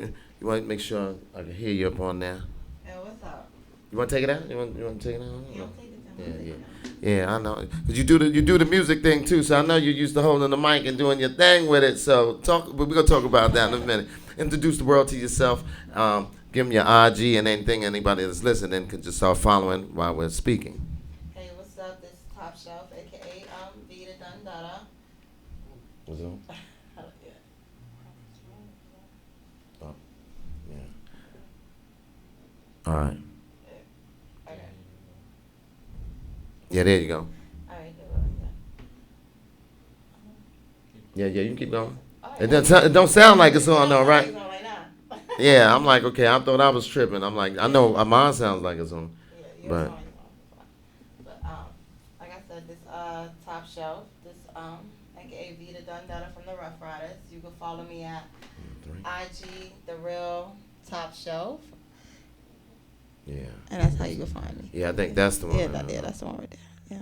You want to make sure I can hear you up on there. Hey, what's up? You want to take it out? You want to take it out? Yeah, No. I'm taking Yeah, time. I'm yeah, taking time. yeah. I know. Cause you do the music thing too. So I know you're used to holding the mic and doing your thing with it. So talk. But we're gonna talk about that in a minute. Introduce the world to yourself. Give them your IG and anything. Anybody that's listening can just start following while we're speaking. Hey, what's up? This is Top Shelf, aka Vita Dundada. What's up? Yeah. Oh, yeah. All right. Okay. Yeah, there you go. All right. Good luck. Yeah, yeah. You can keep going. All It right. don't sound like it's on though, right? It's on right now. Yeah, I'm like, okay, I thought I was tripping. I'm like, I know mine sounds like it's on, Yeah, you're but fine. You're fine. But like I said, this Top Shelf, this aka Vita Dundada from the Rough Riders. You can follow me at IG The Real Top Shelf, yeah, and that's how you can find me. yeah, I think that's the one. Yeah, that's the one right there.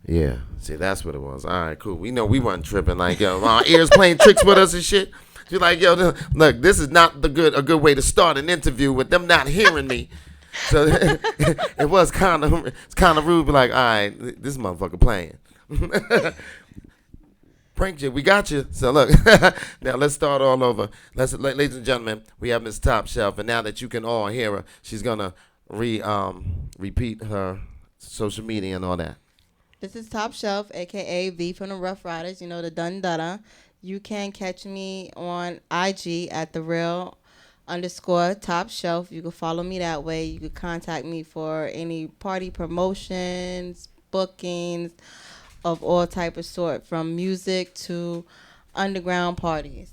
Yeah. Yeah, see, that's what it was. All right, cool. We know we weren't tripping. Like, yo, our ears playing tricks with us and shit. She's like, yo, look, this is not a good way to start an interview with them not hearing me. So it was kind of rude. Be like, all right, this motherfucker playing. Prank you, we got you. So look, now let's start all over. Ladies and gentlemen, we have Miss Top Shelf, and now that you can all hear her, she's gonna repeat her social media and all that. This is Top Shelf, aka V from the Rough Riders. You know the Dun Dada. You can catch me on IG at the real underscore Top Shelf. You can follow me that way. You can contact me for any party promotions, bookings of all type of sort, from music to underground parties.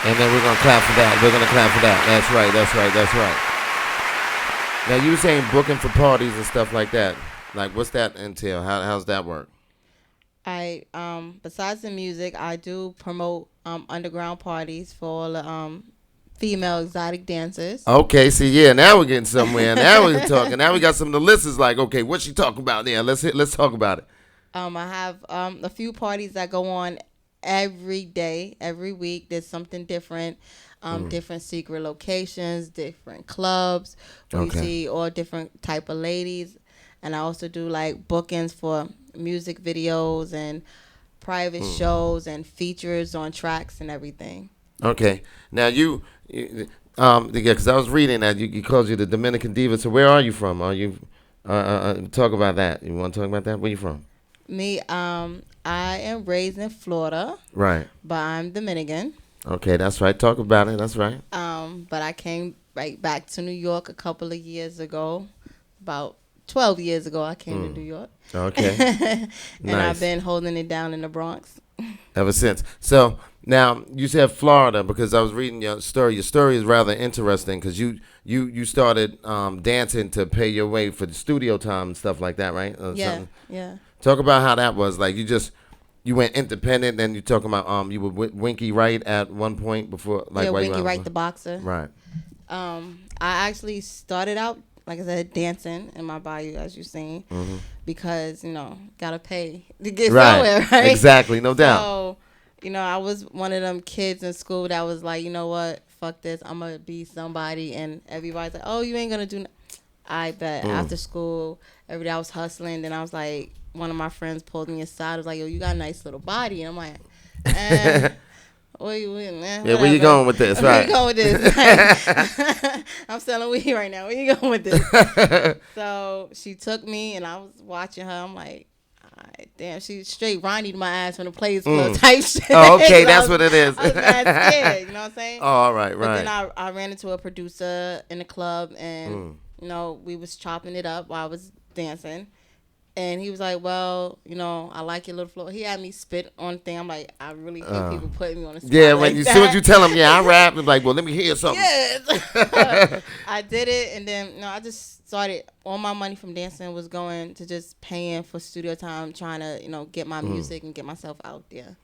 And then we're gonna clap for that. We're gonna clap for that. That's right. That's right. That's right. Now you were saying booking for parties and stuff like that. Like, what's that entail? How's that work? I besides the music, I do promote underground parties for all the female exotic dancers. Okay, see, yeah, now we're getting somewhere. Now we're talking. Now we got some of the listeners like, okay, what's she talking about there? Let's talk about it. I have a few parties that go on every day, every week. There's something different, different secret locations, different clubs where you Okay. see all different type of ladies. And I also do like bookings for music videos and private shows and features on tracks and everything. Okay. Now yeah, because I was reading that you called you the Dominican diva. So where are you from? Are you talk about that? You want to talk about that? Where you from? Me, I am raised in Florida, Right. but I'm Dominican. Okay, that's right. Talk about it. That's right. But I came right back to New York a couple of years ago. About 12 years ago, I came to New York. Okay. And Nice. I've been holding it down in the Bronx. Ever since. So now you said Florida because I was reading your story. Your story is rather interesting because you started dancing to pay your way for the studio time and stuff like that, right? Yeah, Something. yeah. Talk about how that was. Like you went independent. Then you talking about you were with Winky Wright at one point before, like Yeah, while you Winky were- Wright the boxer. Right. I actually started out, like I said, dancing in my bio, as you've seen, because, gotta pay to get somewhere, right? Exactly. No doubt. So, I was one of them kids in school that was like, you know what, fuck this, I'm gonna be somebody, and everybody's like, oh, you ain't gonna do. I bet after school, every day I was hustling. Then I was like, one of my friends pulled me aside. Was like, yo, you got a nice little body, and I'm like, eh. Man, Yeah, where you going with this? Where Right. you going with this? Like, I'm selling weed right now. Where you going with this? So she took me, and I was watching her. I'm like, alright, damn, she straight Ronnie to my ass from the Players Club type shit. Oh, okay, 'Cause that's what it is. I was mad scared, you know what I'm saying? Oh, all right, But then right. I ran into a producer in the club, and we was chopping it up while I was dancing. And he was like, well, I like your little flow. He had me spit on the thing. I'm like, I really hate people putting me on the spot. Yeah, like when as that. soon as you tell them, yeah, I rap, it's like, well, let me hear something. Yes. I did it, and then I just started. All my money from dancing was going to just paying for studio time, trying to get my music and get myself out there.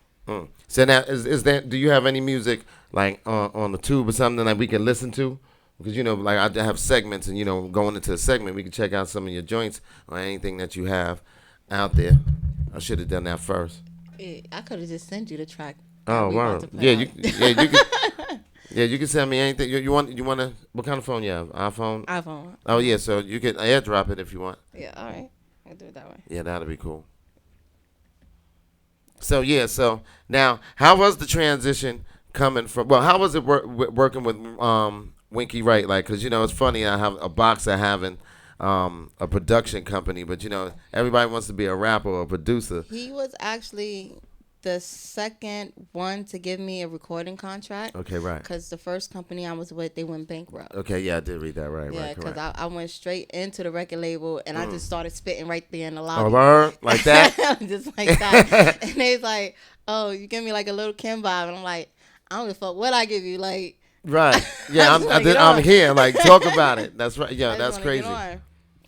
So now, is that? Do you have any music like on the tube or something that we can listen to? Because like I have segments, and going into a segment, we can check out some of your joints or anything that you have out there. I should have done that first. I could have just sent you the track. Oh we about wow, to play yeah, out. you could. Yeah, you can send me anything you want to. What kind of phone you have? iPhone. iPhone. Oh yeah, so you can airdrop it if you want. Yeah, all right. I'll do it that way. Yeah, that'll be cool. So yeah, so now how was the transition coming from? Well, how was it working with Winky Wright? Like, cause it's funny. I have a boxer having a production company, but everybody wants to be a rapper or a producer. He was actually the second one to give me a recording contract. Okay, right. Because the first company I was with, they went bankrupt. Okay, yeah, I did read that. Right, Yeah, right, because correct. I went straight into the record label and I just started spitting right there in the Oh, lobby. word? Like that? Just like that. And they was like, "Oh, you give me like a little Kim vibe," and I'm like, "I don't give a fuck what I give you." Like, Right. Yeah, I'm here. Like, talk about it. That's right. Yeah, I just that's wanna crazy. get on.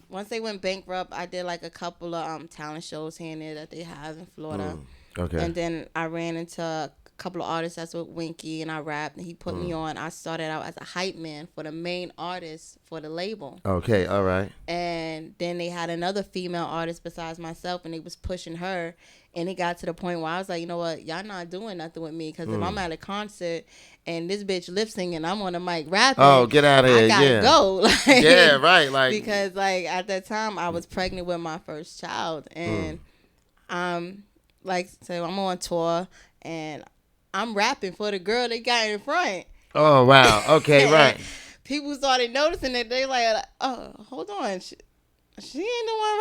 Once they went bankrupt, I did like a couple of talent shows here and there that they have in Florida. Okay. And then I ran into a couple of artists that's with Winky and I rapped and he put me on. I started out as a hype man for the main artist for the label. Okay, all right. And then they had another female artist besides myself and they was pushing her. And it got to the point where I was like, you know what, y'all not doing nothing with me because if I'm at a concert and this bitch lip singing, I'm on the mic rapping. Oh, get out of here! I gotta Yeah. go. Like, Yeah, right. Like because like at that time I was pregnant with my first child and like so I'm on tour and I'm rapping for the girl they got in front. Oh wow. Okay, right. People started noticing it. They like, oh, hold on, she ain't the one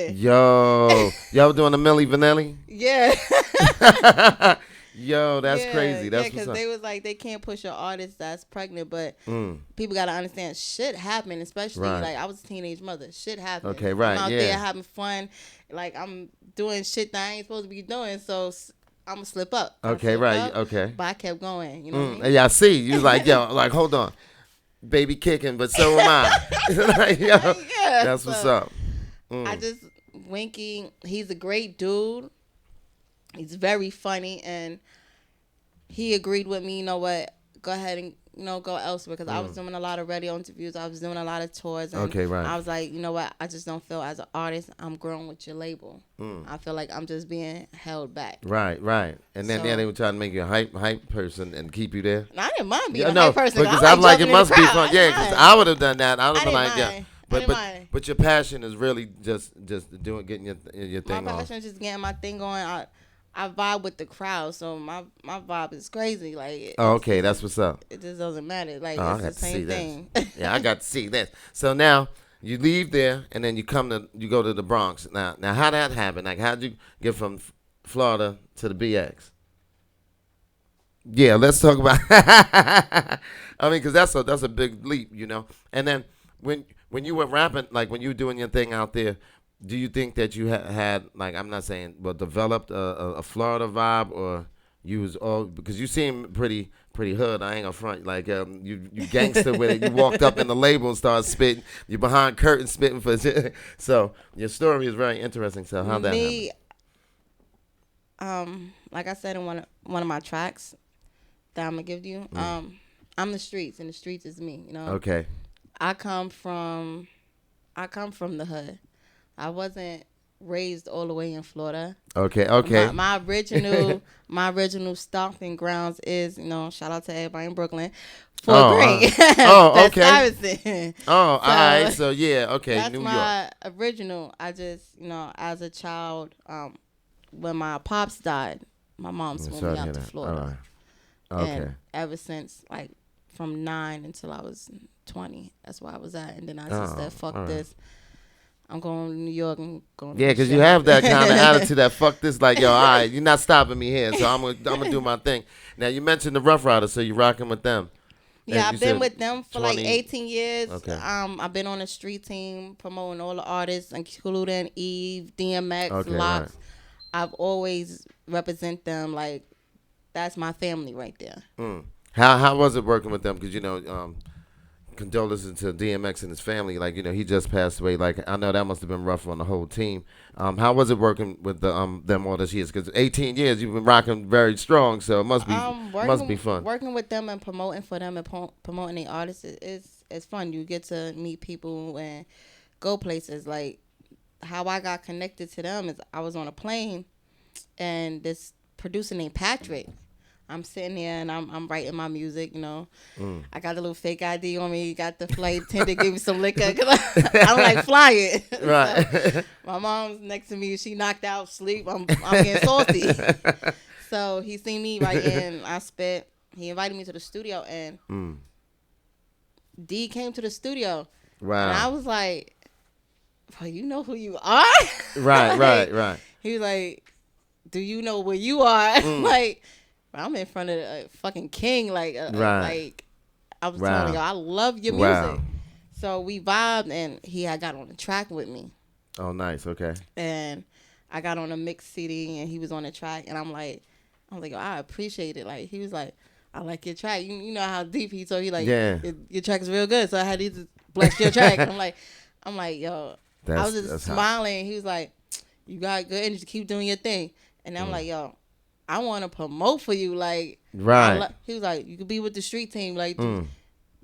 rapping. Yo, y'all doing the Milli Vanilli? Yeah. Yo, that's crazy. That's because what's they up. was like they can't push an artist that's pregnant, but people gotta understand shit happened, especially Right. like I was a teenage mother. Shit happened. Okay, right, I'm out yeah. there having fun, like I'm doing shit that I ain't supposed to be doing, so I'm gonna slip up. I Okay, slipped right. up, Okay. but I kept going. You know what I mean? Yeah, I see. You like, yo, like, hold on. Baby kicking, but so am I. Like, yo, Yeah, that's what's so up. I just Winky. He's a great dude. He's very funny, and he agreed with me. You know what? Go ahead and go elsewhere because I was doing a lot of radio interviews. I was doing a lot of tours. And Okay, right. I was like, you know what? I just don't feel as an artist I'm growing with your label. I feel like I'm just being held back. Right, right. And then So- they were trying to make you a hype person and keep you there. And I didn't mind being Yeah, a no, hype person. because I I'm like, it jumping in must the be crowd. fun. I Yeah, didn't because mind. I would have done that. I would have been didn't like, yeah. mind. I But didn't mind. but your passion is really just getting your My thing on. passion is just getting my thing going. I vibe with the crowd, so my vibe is crazy. Like, Oh, okay, that's what's up. it just doesn't matter. Like, Oh, I it's got the to see same this. thing. Yeah, I got to see this. So now you leave there, and then you go to the Bronx. Now how that happen? Like, how'd you get from Florida to the BX? Yeah, let's talk about. I mean, because that's a big leap, And then when you were rapping, like when you were doing your thing out there, do you think that you had like, I'm not saying, but developed a Florida vibe, or you was all, because you seem pretty hood. I ain't gonna front, like you gangster with it. You walked up in the label and started spitting. You behind curtains spitting for shit. So your story is very interesting. So how that happened? Me, like I said in one of my tracks that I'm gonna give you, I'm the streets, and the streets is me. Okay. I come from the hood. I wasn't raised all the way in Florida. Okay. Okay. My original stomping grounds is, shout out to everybody in Brooklyn. Fort Greene. Oh, okay. Stuyvesant. Oh, all right. So yeah. Okay. That's New York. my original. I just, as a child, when my pops died, my mom moved me out to Florida. All right. Okay. And ever since, like, from 9 until I was 20, that's where I was at. And then I just said, fuck all right. this. I'm going to New York and going to Yeah, because you have that kind of attitude that fuck this, like, yo, all right, you're not stopping me here, so I'm gonna do my thing. Now you mentioned the Rough Riders, so you're rocking with them. Yeah, And I've you been said with them for 20 like 18 years. Okay. I've been on a street team promoting all the artists, including Eve, DMX, Okay, Locks. I've always represent them. Like, that's my family right there. How was it working with them? Because condolences to DMX and his family. Like, he just passed away. Like, I know that must have been rough on the whole team. How was it working with them all this years? Because 18 years you've been rocking very strong, so it must be fun. Working with them and promoting for them and promoting the artists is fun. You get to meet people and go places. Like, how I got connected to them is I was on a plane and this producer named Patrick. I'm sitting there and I'm writing my music. You know, Mm. I got the little fake ID on me. Got the flight attendant give me some liquor because I don't like flying. Right. So, my mom's next to me. She knocked out sleep. I'm getting salty. So he seen me writing. I spit. He invited me to the studio and Mm. D came to the studio. Wow. And I was like, well, you know who you are? Right, Like, right. He was like, do you know where you are? Mm. Like, I'm in front of a fucking king. Like, Right. like I was Wow. telling you, I love your music. Wow. So we vibed, and he had got on the track with me. Oh, nice. Okay. And I got on a mix CD, and he was on the track. And I'm like, oh, I appreciate it. Like, he was like, I like your track. You know how deep he told. He like, Yeah. your track is real good. So I had to just bless your track. I'm like, yo, I was just smiling. He was like, you got good energy. Keep doing your thing. And I'm like, yo, I want to promote for you. Like, right. He was like, you could be with the street team. Like, dude,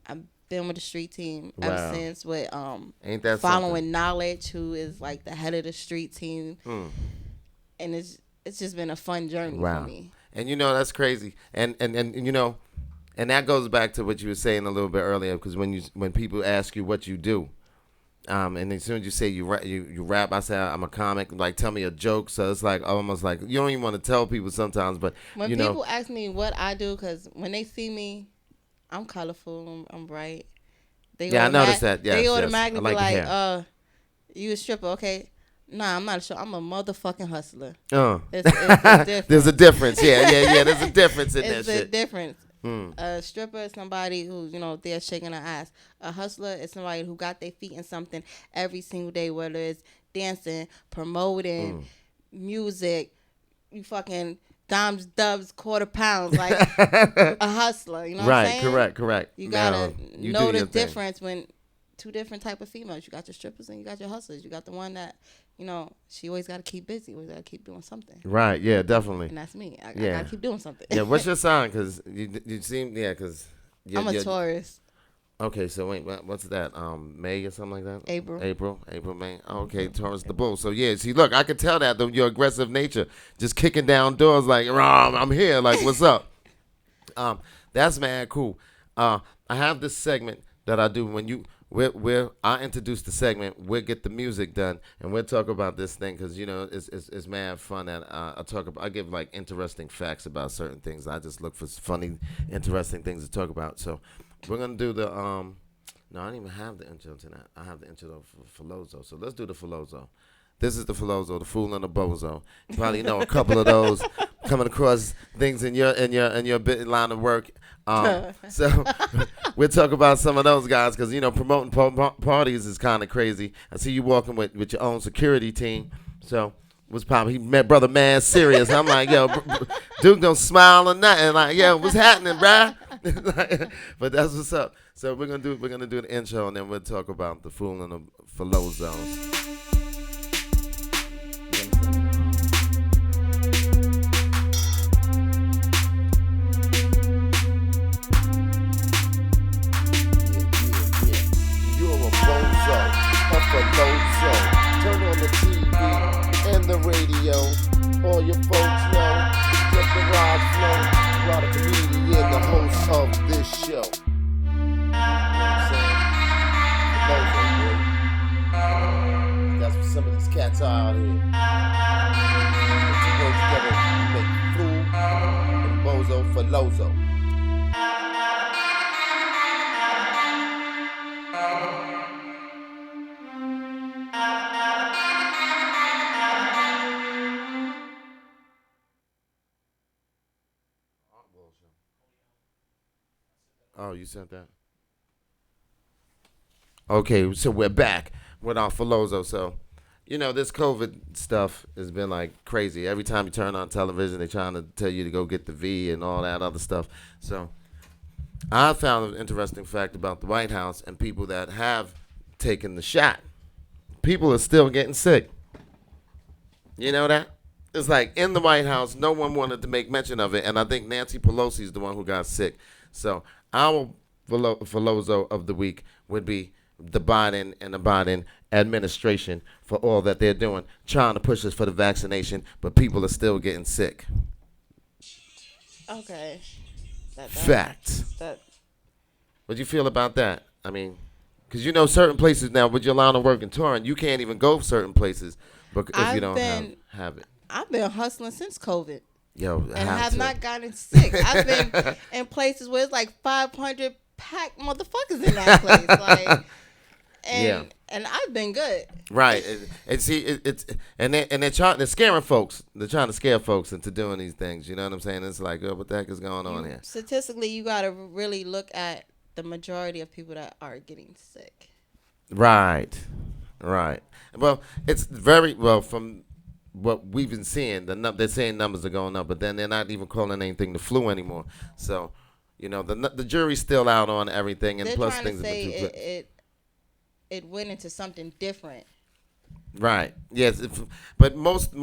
I've been with the street team ever since with Ain't that Following something? Knowledge, who is like the head of the street team. And it's just been a fun journey for me. And you know, that's crazy. And you know, and that goes back to what you were saying a little bit earlier, because when people ask you what you do, and as soon as you say you rap, I say I'm a comic. Like, tell me a joke. So it's like almost like you don't even want to tell people sometimes. But when you people know, ask me what I do, because when they see me, I'm colorful. I'm bright. I noticed that. Yes, they automatically yes. I like be like, you a stripper? Okay. Nah, I'm not a stripper. I'm a motherfucking hustler. It's different. There's a difference. Yeah. There's a difference in that shit. It's a difference. A stripper is somebody who, they're shaking their ass. A hustler is somebody who got their feet in something every single day, whether it's dancing, promoting, music, you fucking dimes, dubs, quarter pounds, like a hustler. You know what I'm saying? Correct. You gotta know the difference when two different type of females. You got your strippers and you got your hustlers. You got the one that, she always got to keep busy. Always got to keep doing something. Right. Yeah. Definitely. And that's me. I got to keep doing something. Yeah. What's your sign? Because you seem because I'm a Taurus. Okay. So wait, what's that? May or something like that? April, May. Oh, okay. Taurus the bull. So yeah. See, look, I could tell that your aggressive nature, just kicking down doors like, I'm here. Like, what's up? That's mad cool. I have this segment that I do when I introduce the segment. We'll get the music done, and we'll talk about this thing because it's mad fun. And I give like interesting facts about certain things. I just look for funny, interesting things to talk about. So we're gonna do the No, I don't even have the intro to that. I have the intro for Filozo. So let's do the Filozo. This is the Filozo, the Fool and the Bozo. You probably know a couple of those coming across things in your bit line of work. So we'll talk about some of those guys because promoting parties is kind of crazy. I see you walking with your own security team. So what's poppin'? He met brother mad serious. I'm like, yo, dude don't smile or nothing. Like, yo, what's happening, bruh? But that's what's up. So we're gonna do the intro and then we'll talk about the Fool and the Filozos. Turn on the TV and the radio. All your folks know just the Rod Flow, Rod a comedian, the host of this show. You know what I'm saying? That's what some of these cats are out here. Put two words together, you make fool and bozo for lozo. Oh, you sent that? Okay, so we're back with our Filozo. So, this COVID stuff has been like crazy. Every time you turn on television, they're trying to tell you to go get the V and all that other stuff. So, I found an interesting fact about the White House and people that have taken the shot. People are still getting sick. You know that? It's like in the White House, no one wanted to make mention of it, and I think Nancy Pelosi is the one who got sick. So our Filozo of the week would be the Biden and the Biden administration for all that they're doing, trying to push us for the vaccination, but people are still getting sick. Okay. That Fact. that What do you feel about that? I mean, because you know certain places now with your line of work and touring, you can't even go certain places, but if you I've don't been have it, I've been hustling since COVID. yo, And have have to. not gotten sick. I've been in places where it's like 500 packed motherfuckers in that place. Like, Yeah. and I've been good. Right, and see, it's they're scaring folks. They're trying to scare folks into doing these things. You know what I'm saying? It's like, oh, what the heck is going on here? Statistically, you got to really look at the majority of people that are getting sick. Right, right. Well, it's very well from what we've been seeing. They're saying numbers are going up, but then they're not even calling anything the flu anymore. So, you know, the jury's still out on everything, and They're plus trying to things have say been too. it went into something different. Right. Yes. But most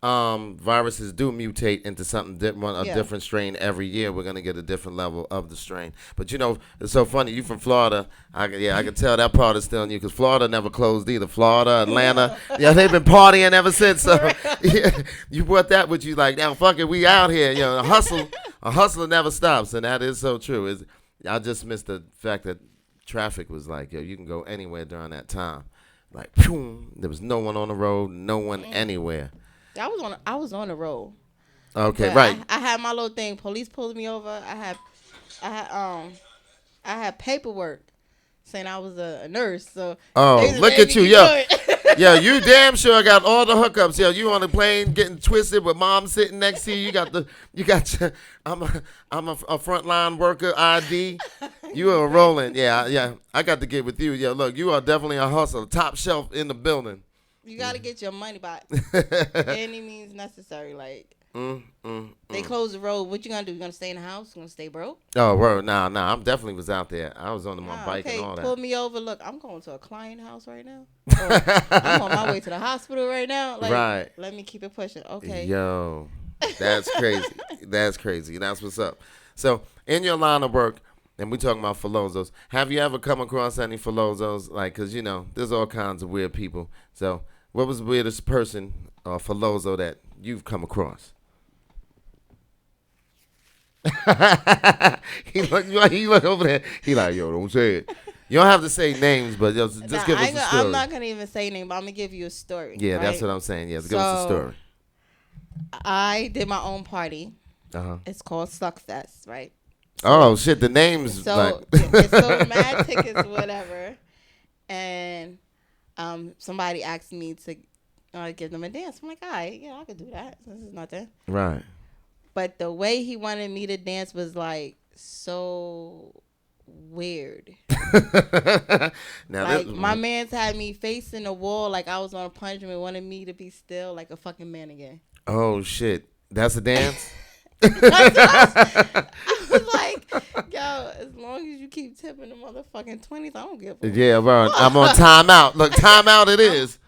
viruses do mutate into something different, a Yeah. different strain every year. We're gonna get a different level of the strain. But you know, it's so funny. You from Florida? I can tell that part is still in you because Florida never closed either. Florida, Atlanta, yeah, they've been partying ever since. So yeah, you brought that with you. Like now, fuck it, we out here. You know, a hustler never stops, and that is so true. I just missed the fact that traffic was like, yo, you can go anywhere during that time. Like, phew, there was no one on the road, no one anywhere. I was on the road. Okay, But right. I had my little thing. Police pulled me over. I had I had paperwork saying I was a nurse. So they Oh, just look let at me you, keep yo. going. Yeah, you damn sure got all the hookups. Yo, you on the plane getting twisted with mom sitting next to you. You got your, I'm a frontline worker ID. You are rolling. Yeah. I got to get with you. Yo, look, you are definitely a hustler. Top shelf in the building. You got to get your money by any means necessary. Like, they close the road. What you gonna do? You gonna stay in the house? You gonna stay broke? Oh, word. Nah. I definitely was out there. I was on my bike Okay, and all pull that. me over. Look, I'm going to a client house right now. Or I'm on my way to the hospital right now. Like, Right. let me keep it pushing. Okay. Yo, that's crazy. That's crazy. That's what's up. So, in your line of work, and we talking about Filozos, have you ever come across any Filozos? Like, because, you know, there's all kinds of weird people. So, what was the weirdest person or Filozo that you've come across? He look over there. He like, yo, don't say it. You don't have to say names, but just Nah, give us a story. I'm not gonna even say name, but I'm gonna give you a story. Yeah, right? that's what I'm saying. Yeah, give us a So, story. I did my own party. Uh-huh. It's called Suckfest, right? Oh, shit, the names. So like. it's so mad tickets, whatever. And somebody asked me to give them a dance. I'm like, all right, yeah, I could do that. This is nothing. Right. But the way he wanted me to dance was like so weird. Now Like my man's had me facing the wall like I was on a punishment, wanted me to be still like a fucking man again. Oh shit, that's a dance. I was like, yo, as long as you keep tipping the motherfucking 20s, I don't give a Yeah, bro. I'm on timeout. Look, timeout it is.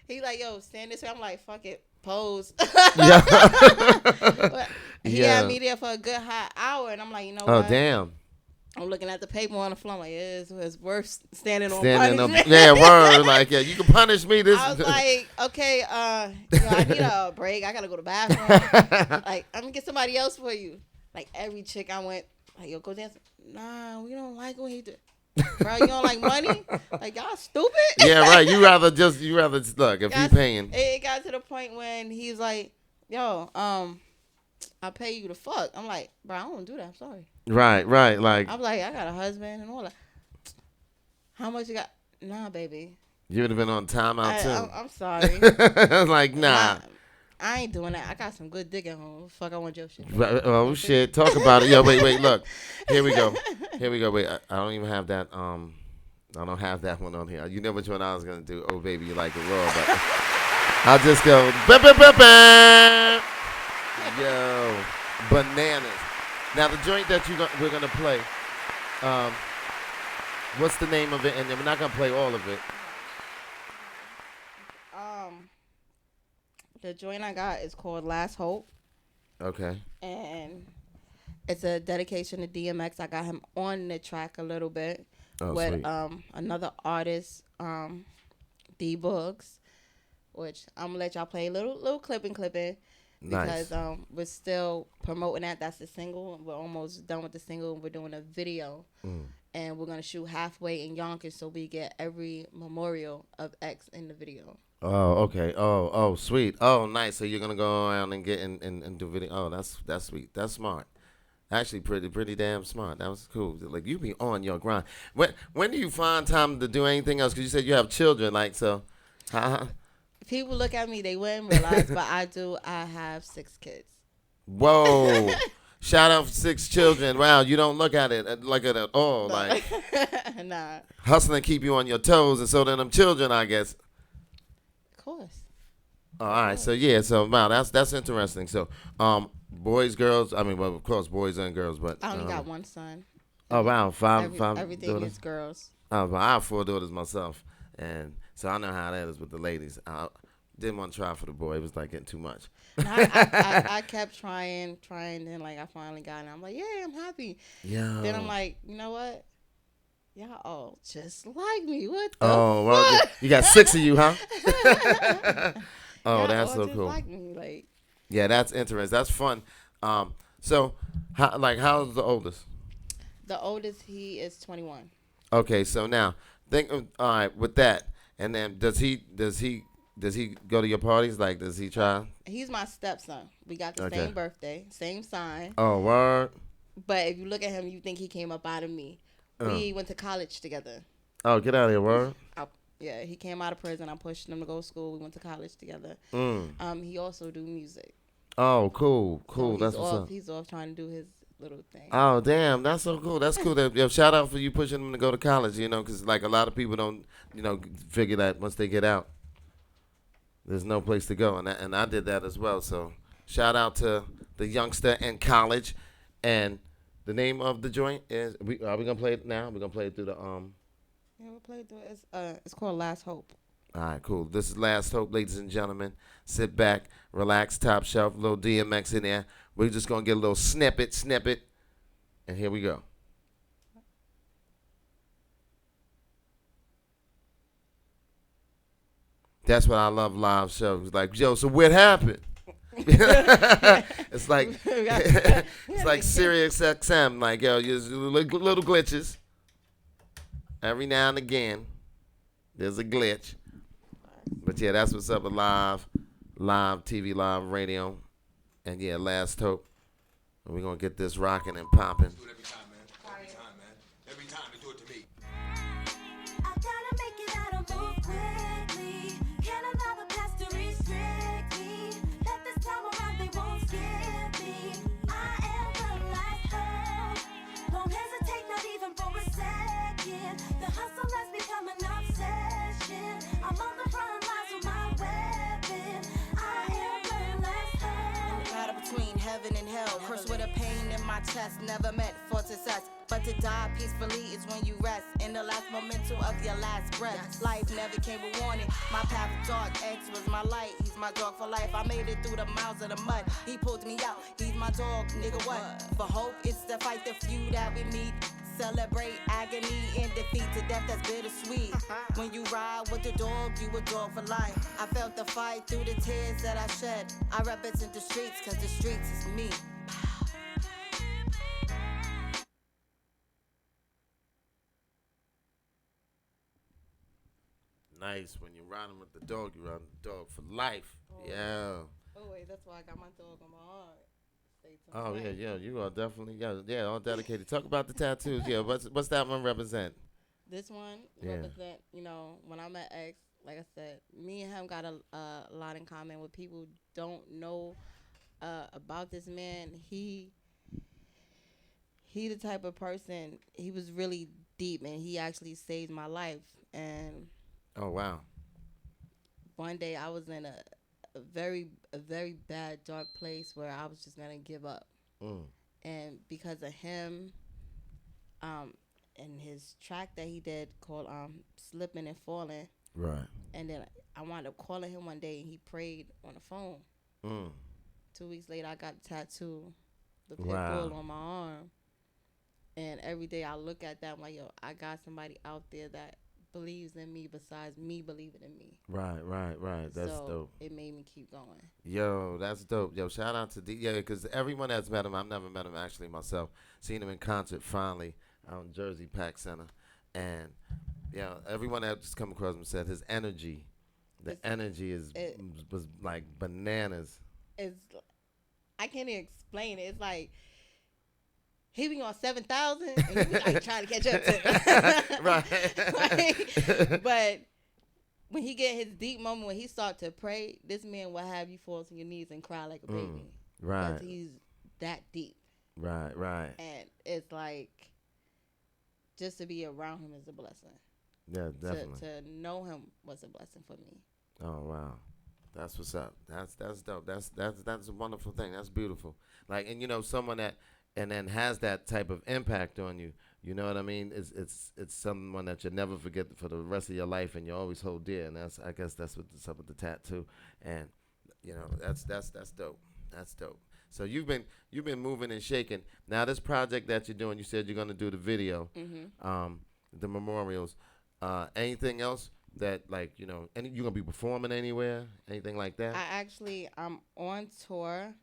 He like, yo, stand this way. I'm like, fuck it, pose. Yeah. But he Yeah. had me there for a good hot hour, and I'm like, you know Oh what? damn. I'm looking at the paper on the floor. I'm like, yeah, it's worth standing on Standing up. punishment. Yeah, word. Like, yeah, you can punish me. This. I was like, okay, I need a break. I gotta go to the bathroom. Like, I'm gonna get somebody else for you. Like every chick I went, like, yo, go dance. Nah, we don't like when he do. Bro, you don't like money? Like, y'all stupid. Yeah, right. You rather look if you paying. It got to the point when he's like, yo, I pay you to fuck. I'm like, bro, I don't do that. I'm sorry. Right. Like I'm like, I got a husband and all that. How much you got? Nah, baby. you would have been on timeout too. I'm sorry. Like nah. I ain't doing that. I got some good dick at home. Fuck, I want your shit. Oh shit! Talk about it. Yo, wait. Look, here we go. Wait, I don't even have that. I don't have that one on here. You know which one I was gonna do. Oh baby, you like it raw, but I'll just go. Yo, bananas. Now the joint that we're gonna play. What's the name of it? And we're not gonna play all of it. The joint I got is called Last Hope. Okay. And it's a dedication to DMX. I got him on the track a little bit with Sweet. Another artist, D Books, which I'm gonna let y'all play a little clipping. because Nice. we're still promoting that. That's the single. We're almost done with the single. And we're doing a video, Mm. and we're gonna shoot halfway in Yonkers, so we get every memorial of X in the video. Oh, okay. Oh, sweet. Oh, nice. So you're gonna go around and get and do video. Oh, that's sweet. That's smart. Actually, pretty damn smart. That was cool. Like you be on your grind. When do you find time to do anything else? Because you said you have children. Like so, huh? People look at me, they wouldn't realize, but I do. I have 6 kids. Whoa. Shout out for 6 children. Wow, you don't look at it like it at all. Like Nah, hustling keep you on your toes, and so then them children, I guess. of course. Oh, all right, so yeah, so wow, that's interesting. So, boys, girls. I mean, well, of course, boys and girls, but I only got one son. oh wow, five Everything daughters. is girls. Well, I have 4 daughters myself, and so I know how that is with the ladies. I didn't want to try for the boy; it was like getting too much. And I kept trying, then like I finally got it. I'm like, yeah, I'm happy. Yeah. Then I'm like, you know what? Y'all all just like me. What the Oh, well, fuck? you got 6 of you, huh? Oh, Y'all that's all so just cool. like me. Like Yeah, that's interesting. That's fun. So, how's the oldest? the oldest, he is 21. Okay, so now think of all right with that, and then does he go to your parties? Like, does he try? He's my stepson. We got the Okay. same birthday, same sign. Oh, word. But if you look at him, you think he came up out of me. We went to college together. Oh, get out of here, word. Yeah, he came out of prison. I pushed him to go to school. We went to college together. He also do music. Oh, cool. So That's what's up. he's off trying to do his little thing. Oh, damn, that's so cool. That's cool. Shout out for you pushing them to go to college. You know, because like a lot of people don't, figure that once they get out, there's no place to go, and I did that as well. So shout out to the youngster in college, and the name of the joint is are we gonna play it now? We're gonna play it through the Yeah, we played through it. It's called Last Hope. All right, cool. This is Last Hope, ladies and gentlemen. Sit back, relax, top shelf, a little DMX in there. We're just gonna get a little snippet, and here we go. That's what I love live shows. Like, yo, so what happened? It's like it's like Sirius XM. Like, yo, there's little glitches. Every now and again, there's a glitch. But yeah, that's what's up with live TV, live radio, and yeah, Last Hope. And we're gonna get this rocking and popping. Do it every time, man. Every time, man. Every time they do it to me. I gotta make it out and move quickly. Can't allow the past to restrict me. Let this time around, they won't skip me. I am the last hope. Won't hesitate, not even for a second. The hustle has become an obsession. I'm on the front lines with my weapon. I am the last hope. Battle between heaven and hell. Cursed with a pain in my chest. Never meant for success. But to die peacefully is when you rest. In the last memento of your last breath. Life never came with warning. My path was dark. X was my light. He's my dog for life. I made it through the miles of the mud. He pulled me out. He's my dog. Nigga, what? For hope, it's to fight the few that we meet. Celebrate agony and defeat to death that's bittersweet. When you ride with the dog, you a dog for life. I felt the fight through the tears that I shed. I represent the streets cause the streets is me. Nice. When you're riding with the dog, you ride the dog for life. Yeah. Oh wait, that's why I got my dog on my arm. Stay tuned. Oh yeah. You are definitely all dedicated. Talk about the tattoos. Yeah. What's that one represent? This one Yeah. represent, when I met X, like I said, me and him got a lot in common. What people don't know about this man, he the type of person. He was really deep, and he actually saved my life. And Oh wow. one day I was in a very bad dark place where I was just gonna give up. And because of him, and his track that he did called Slipping and Falling, Right. and then I wound up calling him one day and he prayed on the phone. 2 weeks later I got the tattoo, the pit Wow. bull on my arm. And every day I look at that, I'm like, yo, I got somebody out there that believes in me besides me believing in me. Right. That's So dope. it made me keep going. Yo, that's dope. Yo, shout out to D. Yeah, because everyone that's met him, I've never met him actually myself. Seen him in concert finally out in Jersey Pack Center, and yeah, everyone that just come across him said his energy, the It's- energy was like bananas. It's I can't even explain it. It's like he be on 7,000 and you be like trying to catch up to him. Right. But when he get his deep moment when he start to pray, this man will have you fall to your knees and cry like a baby. Right. Because he's that deep. Right. And it's like just to be around him is a blessing. Yeah, definitely. To know him was a blessing for me. Oh wow, that's what's up. That's dope. That's a wonderful thing. That's beautiful. Like, and you know, someone that and then has that type of impact on you. You know what I mean? It's someone that you'll never forget for the rest of your life, and you always hold dear. And I guess that's what's up with the tattoo. And you know, that's dope. That's dope. So you've been moving and shaking. Now this project that you're doing, you said you're gonna do the video, the memorials. Anything else that, like, you know, and you gonna be performing anywhere, anything like that? I'm on tour,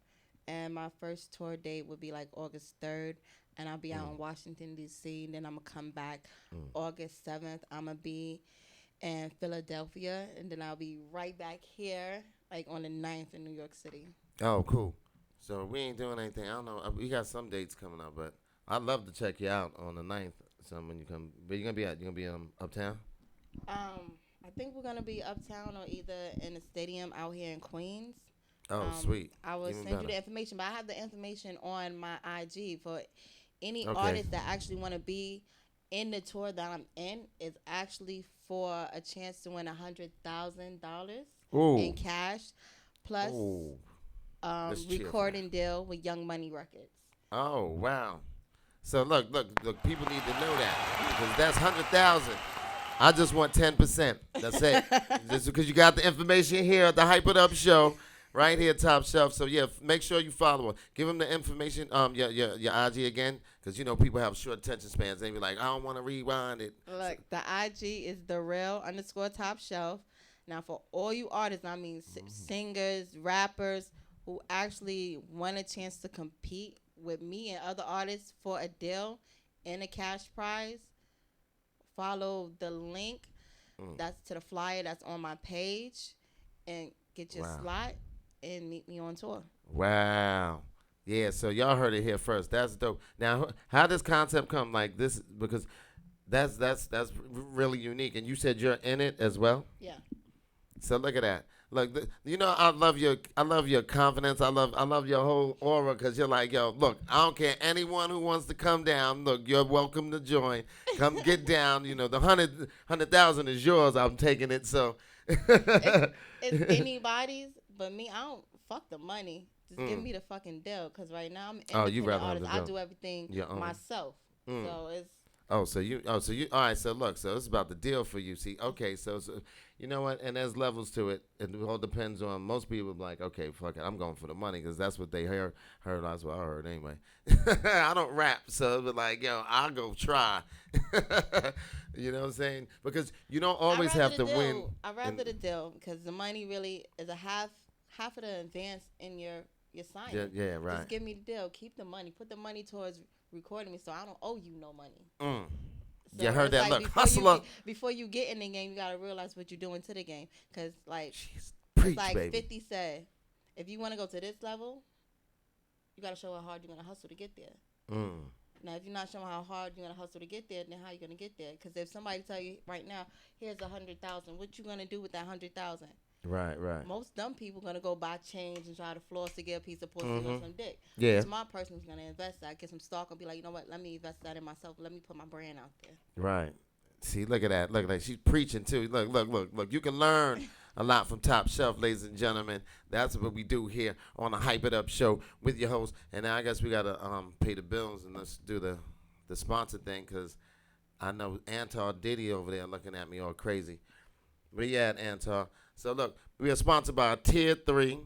and my first tour date would be like August 3rd, and I'll be out in Washington D.C. And then I'm gonna come back August 7th. I'm gonna be in Philadelphia, and then I'll be right back here like on the 9th in New York City. Oh, cool. So we ain't doing anything. I don't know. We got some dates coming up, but I'd love to check you out on the 9th. So when you come, but you're gonna be uptown. I think we're gonna be uptown or either in the stadium out here in Queens. Oh, sweet. I will Even send you better. the information, but I have the information on my IG for any Okay. artist that actually want to be in the tour that I'm in. Is actually for a chance to win $100,000 Ooh. in cash, plus Ooh. Let's cheer for recording deal with Young Money Records. Oh, wow. So look, people need to know that because that's 100,000. I just want 10%. That's it. Just because you got the information here at the Hype It Up Show, right here, Top Shelf. So yeah, make sure you follow her. Give them the information. Your IG again, because you know people have short attention spans. They be like, I don't want to rewind it. Look, the IG is _Top Shelf. Now, for all you artists, I mean singers, rappers who actually want a chance to compete with me and other artists for a deal and a cash prize, follow the link that's to the flyer that's on my page and get your Wow. slot and meet me on tour. Wow. Yeah, so y'all heard it here first. That's dope. Now, how does concept come like this? Because that's really unique. And you said you're in it as well. Yeah. So look at that. Look, you know, I love your confidence. I love your whole aura because you're like, yo, look, I don't care anyone who wants to come down. Look, you're welcome to join. Come get down. You know, the 100,000 is yours. I'm taking it. So It's anybody's, but me, I don't fuck the money. Just give me the fucking deal, because right now I'm an Oh, you independent rather have artist. the I deal. do everything Your own. myself. So it's so you all right. So look, so it's about the deal for you. See, okay, so you know what? And there's levels to it. It all depends on most people. Like, okay, fuck it, I'm going for the money because that's what they heard. That's what I heard anyway. I don't rap, so but like, yo, I'll go try. You know what I'm saying? Because you don't always I'd rather have to the win. deal. I'd rather the deal, because the money really is a half of the advance in your signing. Yeah, right. Just give me the deal. Keep the money. Put the money towards recording me, so I don't owe you no money. So You heard it's that? like Look, before hustler. before you get in the game, you gotta realize what you're doing to the game. Cause like, Jeez, preach, like baby. 50 said, if you want to go to this level, you gotta show how hard you're gonna hustle to get there. Now, if you're not showing how hard you're gonna hustle to get there, then how you gonna get there? Because if somebody tell you right now, here's 100,000, what you gonna do with that 100,000? Right. Most dumb people gonna go buy change and try to floss to get a piece of pussy or some dick. Yeah. It's my person who's gonna invest that, get some stock, and be like, you know what? Let me invest that in myself. Let me put my brand out there. Right. See, look at that. Look, like she's preaching too. Look. You can learn a lot from Top Shelf, ladies and gentlemen. That's what we do here on the Hype It Up Show with your host. And now I guess we gotta pay the bills and let's do the sponsor thing, because I know Antar Diddy over there looking at me all crazy. Where you at, Antar? So look, we are sponsored by Tier 3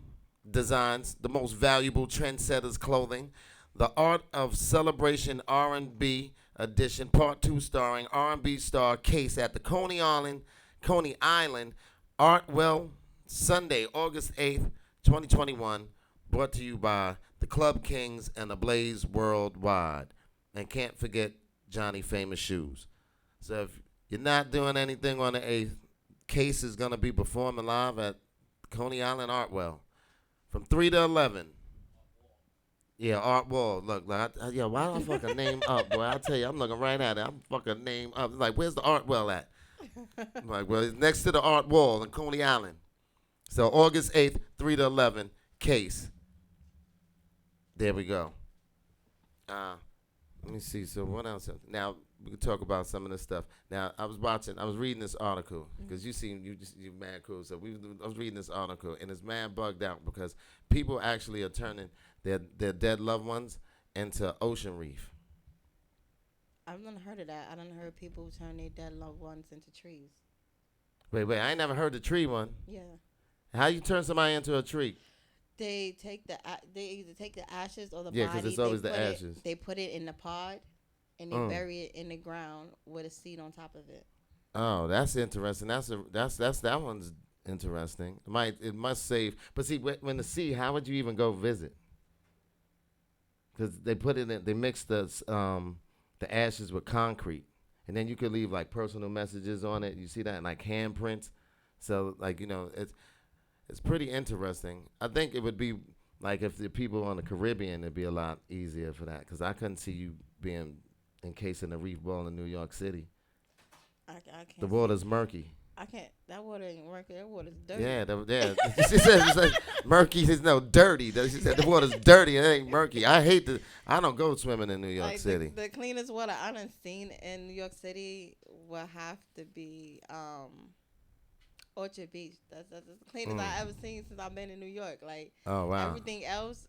Designs, the most valuable trendsetters clothing, the Art of Celebration R&B, edition, part 2, starring R&B star Case at the Coney Island Artwell, Sunday, August 8th, 2021. Brought to you by the Club Kings and the Blaze Worldwide. And can't forget Johnny Famous Shoes. So if you're not doing anything on the 8th, Case is going to be performing live at Coney Island Artwell from 3 to 11. Yeah, Art Wall. Look, why don't I fucking name up, boy? I'll tell you, I'm looking right at it. I'm fucking name up. Like, where's the Art Well at? I'm like, well, it's next to the Art Wall in Coney Island. So August 8th, 3 to 11, Case. There we go. Let me see. So what else? Now we can talk about some of this stuff. Now I was reading this article because you're mad cool. So I was reading this article and it's mad bugged out because people actually are turning their dead loved ones into ocean reef. I've never heard of that. I done heard people turn their dead loved ones into trees. Wait, I ain't never heard the tree one. Yeah. How you turn somebody into a tree? They either take the ashes or the Yeah, body. because it's always the ashes. They put it in the pod, and they bury it in the ground with a seed on top of it. Oh, that's interesting. That one's interesting. It must save. But see, when the sea, how would you even go visit? Because they put it in. They mix the ashes with concrete, and then you could leave like personal messages on it. You see that, and like handprints. So like it's pretty interesting. I think it would be like if the people on the Caribbean, it'd be a lot easier for that. Because I couldn't see you being encased in a reef ball in New York City. I can't. The water's murky. I can't. That water ain't murky. That water's dirty. Yeah. She said it's like murky is dirty. She said the water's dirty. It ain't murky. I don't go swimming in New York like City. The cleanest water I done seen in New York City will have to be Orchard Beach. That's the cleanest I ever seen since I've been in New York. Like, oh wow. Everything else,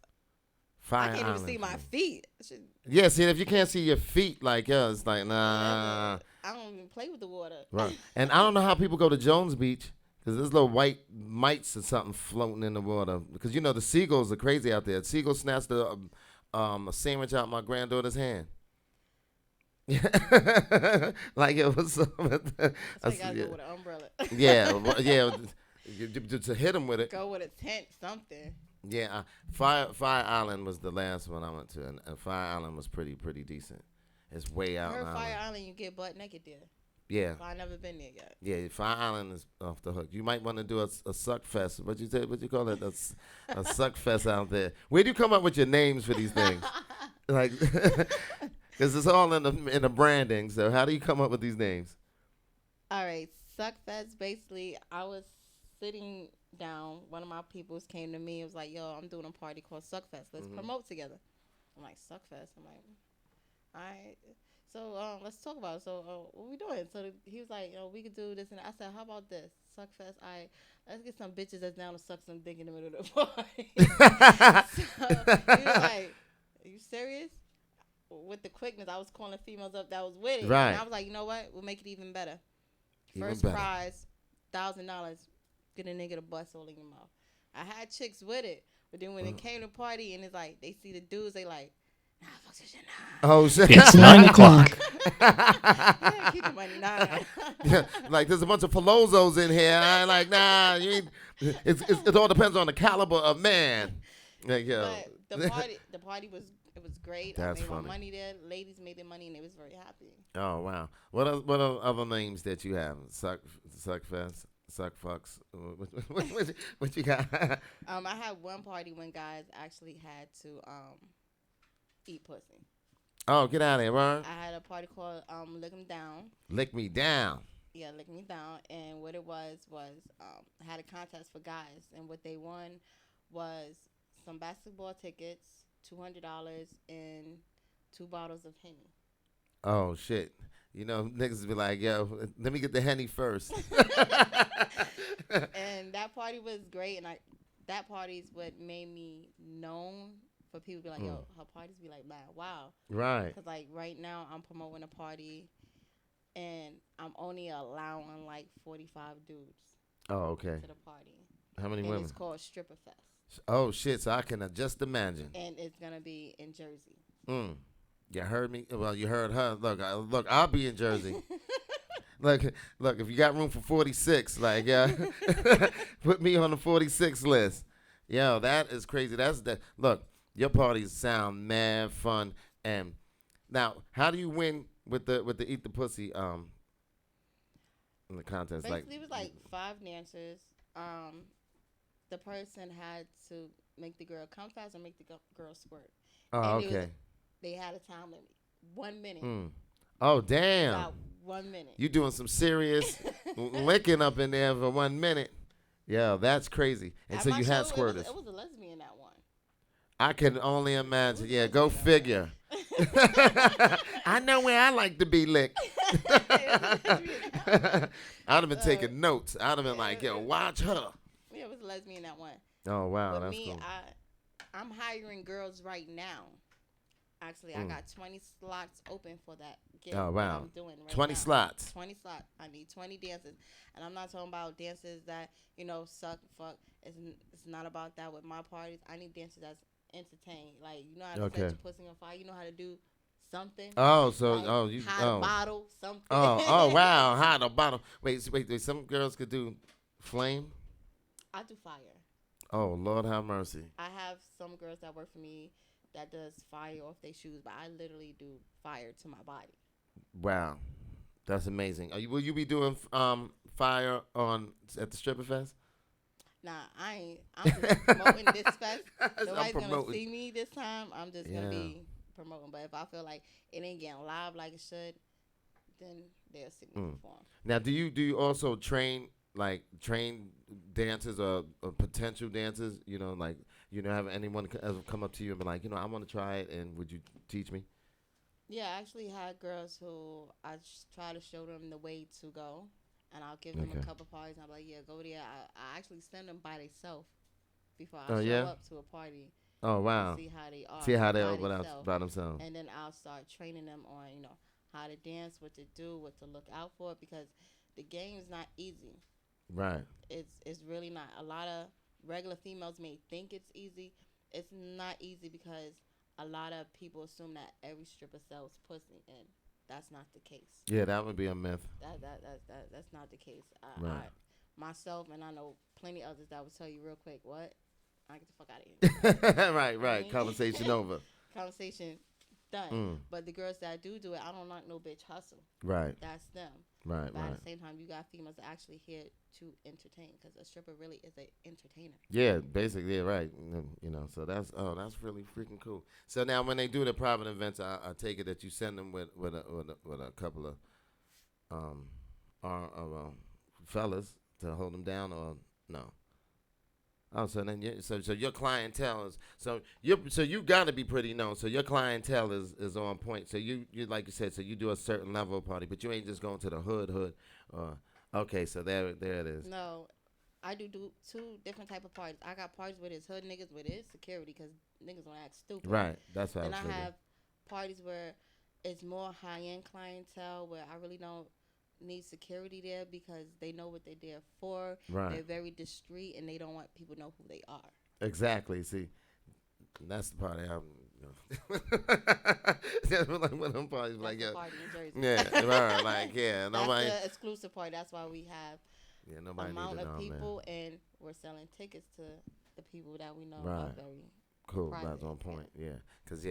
Fire I can't Island. even see my feet. Yeah, see, if you can't see your feet, like, it's like, nah. I don't even play with the water. Right. And I don't know how people go to Jones Beach because there's little white mites or something floating in the water. Because, the seagulls are crazy out there. Seagull snatched a sandwich out my granddaughter's hand. Like it was So you gotta go with an umbrella. yeah, to hit them with it. Go with a tent, something. Yeah, Fire Island was the last one I went to, and Fire Island was pretty decent. It's way out. I heard Fire Island, you get butt naked there. Yeah. But I never been there yet. Yeah, Fire Island is off the hook. You might want to do a suck fest. What you call it? A suck fest out there. Where do you come up with your names for these things? Like. Because it's all in the branding. So how do you come up with these names? All right. Suckfest, basically, I was sitting down. One of my peoples came to me and was like, yo, I'm doing a party called Suckfest. Let's promote together. I'm like, Suckfest? I'm like, all right. So let's talk about it. So what we doing? So he was like, we could do this. And I said, how about this? Suckfest, all right. Let's get some bitches that's down to suck some dick in the middle of the party. So he was like, are you serious? With the quickness, I was calling females up that was with it. Right. And I was like, you know what? We'll make it even better. Even First better. prize, $1,000. Get a nigga to bust all in your mouth. I had chicks with it. But then when it came to party and it's like, they see the dudes, they like, nah, fuck this shit, nah. Oh, shit. It's 9 o'clock. Yeah, keep the money, nah. Yeah, like there's a bunch of Filozos in here. I ain't like, nah, you ain't. It all depends on the caliber of man. Like, yo. But the party was great. That's I made funny. my money there. Ladies made their money and they was very happy. Oh wow. What are other names that you have? Suckfest, Suckfucks. What you got? I had one party when guys actually had to eat pussy. Oh, get out of here, Ron. I had a party called Lick 'em Down. Lick me down. Yeah, Lick Me Down. And what it was I had a contest for guys. And what they won was some basketball tickets, $200, and 2 bottles of Henny. Oh shit. Niggas be like, yo, let me get the Henny first. And that party was great. And that party's what made me known for people to be like, yo, her parties be like, man, wow. Right. Because, like, right now I'm promoting a party, and I'm only allowing, like, 45 dudes Oh, okay. to the party. How many And women? it's called Stripper Fest. Oh shit. So I can just imagine. And it's going to be in Jersey. You heard me? Well, you heard her. Look, look, I'll be in Jersey. Look, look, if you got room for 46, like, yeah, put me on the 46 list. Yo, that is crazy. That's that. Look, your parties sound mad fun. And now, how do you win with the eat the pussy in the contest? Basically, it was like 5 dancers. The person had to make the girl come fast or make the girl squirt. Oh, And it was- okay. They had a time limit, 1 minute. Oh, damn. About 1 minute. You doing some serious licking up in there for 1 minute. Yeah, that's crazy. And At so my you had show, squirters. It was a lesbian that one. I can only imagine. Yeah, go figure. I know where I like to be licked. I'd have been taking notes. I'd have been like, yo, watch her. Yeah, it was a lesbian that one. Oh, wow. But That's me, cool. I'm hiring girls right now. Actually, I got 20 slots open for that. Oh, wow. I'm doing right 20 now. slots. 20 slots. I need 20 dancers. And I'm not talking about dancers that, suck, fuck. It's not about that with my parties. I need dancers that's entertained. Like, you know how to Okay. set your pussy on fire. You know how to do something. Oh, so, Like, you. how to bottle something. Oh, wow. How the bottom. Wait. Some girls could do flame? I do fire. Oh, Lord have mercy. I have some girls that work for me that does fire off their shoes, but I literally do fire to my body. Wow. That's amazing. Will you be doing fire at the Stripper Fest? Nah, I ain't. I'm just promoting this fest. Nobody's gonna promoting. see me this time. I'm just gonna Yeah. be promoting. But if I feel like it ain't getting live like it should, then they'll see me perform. Now, do you also train dancers or potential dancers? Have anyone ever come up to you and be like, I want to try it, and would you teach me? Yeah, I actually had girls who I just try to show them the way to go, and I'll give them Okay. a couple parties. And I'm like, yeah, go there. I actually send them by themselves before I Oh, show yeah? up to a party. Oh, wow. See how they are. See how they by open themselves. up by themselves. And then I'll start training them on, how to dance, what to do, what to look out for, because the game's not easy. Right. It's really not. A lot of regular females may think it's easy. It's not easy because a lot of people assume that every stripper sells pussy, and that's not the case. Yeah, that would be a myth. That's not the case. Right. Myself, and I know plenty others that will tell you real quick, what? I get the fuck out of here. right. Conversation over. Conversation done. But the girls that do it, I don't like no bitch hustle. Right. That's them. Right. But at Right. the same time, you got females that actually here to entertain, because a stripper really is an entertainer. Yeah, basically, yeah, right. So that's really freaking cool. So now when they do the private events, I take it that you send them with a couple of fellas to hold them down, or no? Oh, so then so your clientele is so you gotta be pretty known. So your clientele is on point. So you like you said, so you do a certain level of party, but you ain't just going to the hood. Okay, so there it is. No, I do 2 different type of parties. I got parties with his hood niggas, with his security, because niggas don't act stupid. Right, that's what And I I was have parties where it's more high-end clientele, where I really don't need security there, because they know what they're there for. Right. They're very discreet, and they don't want people to know who they are. Exactly. See, that's the party. That's one of them parties. That's Like, the yeah, party in Jersey. yeah, right, like, yeah, nobody, That's the exclusive party. That's why we have yeah, nobody amount need to of know, people, man. and we're selling tickets to the people that we know Right. are very Cool, private. that's on point. Yeah, because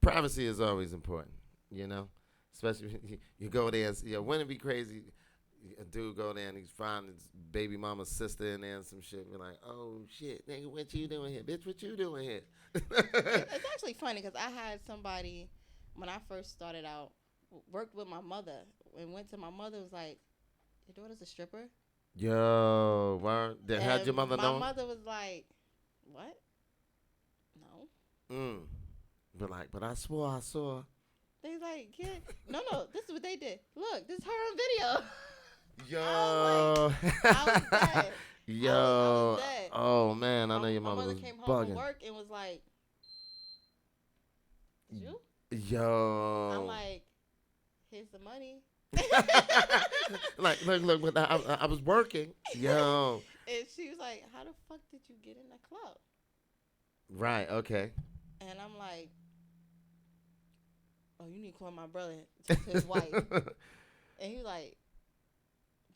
privacy is always important. Especially when you go there. Wouldn't it be crazy? A dude go there and he's finding his baby mama's sister in there and some shit. Be like, oh shit, nigga, what you doing here, bitch? What you doing here? It's actually funny, because I had somebody, when I first started out, worked with my mother, and went to my mother, was like, your daughter's a stripper? Yo, word. How'd your mother know? My mother was like, what? No. But I swore I saw. They was like, kid, no, this is what they did. Look, this is her on video. Yo. I was dead. Yo. I was dead. Oh man, I know your My mother was came home from bugging. work and was like, "Did you?" Yo. I'm like, "Here's the money." Like, look, but I was working. Yo. And she was like, "How the fuck did you get in the club?" Right. Okay. And I'm like, oh, you need to call my brother to his wife. And he was like,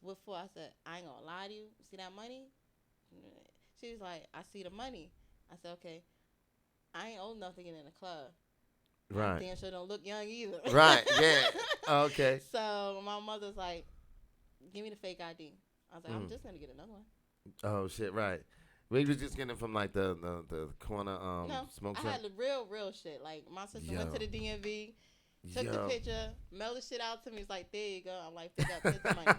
what for? I said, I ain't gonna lie to you. See that money? She was like, I see the money. I said, okay. I ain't old enough to get in the club. Right. Damn sure don't look young either. Right. Yeah. Okay. So my mother's like, give me the fake ID. I was like, I'm just gonna get another one. Oh shit. Right. We was just getting it from like the corner No, smoke I shop. had the real shit. Like my sister went to the DMV, took the Yo. picture, mailed the shit out to me. It's like, there you go. I'm like, pick up this money.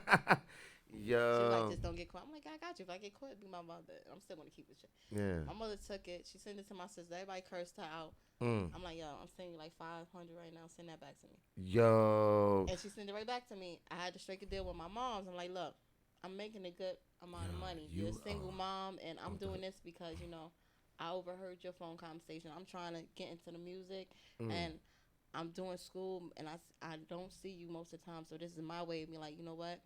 She was like, Yo. just don't get caught. I'm like, I got you. If I get caught, be my mother. I'm still gonna keep the shit. Yeah. My mother took it. She sent it to my sister. Everybody cursed her out. I'm like, yo, I'm sending you like 500 right now. Send that back to me. Yo. And she sent it right back to me. I had to strike a deal with my moms. I'm like, look, I'm making a good amount of money. You're a single mom, and I'm doing this because, you know, I overheard your phone conversation. I'm trying to get into the music, and I'm doing school, and I don't see you most of the time. So this is my way of being like, you know what?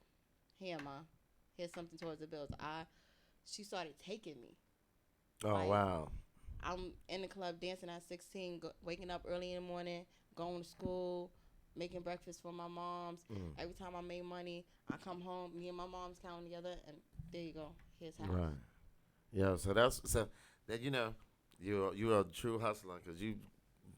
Here, Ma. Here's something towards the bills. She started taking me. Oh like, wow. I'm in the club dancing at 16, waking up early in the morning, going to school, making breakfast for my moms. Every time I made money, I come home, me and my mom's counting together, and there you go. Here's how. Right. Yeah. So that you're a true hustler because you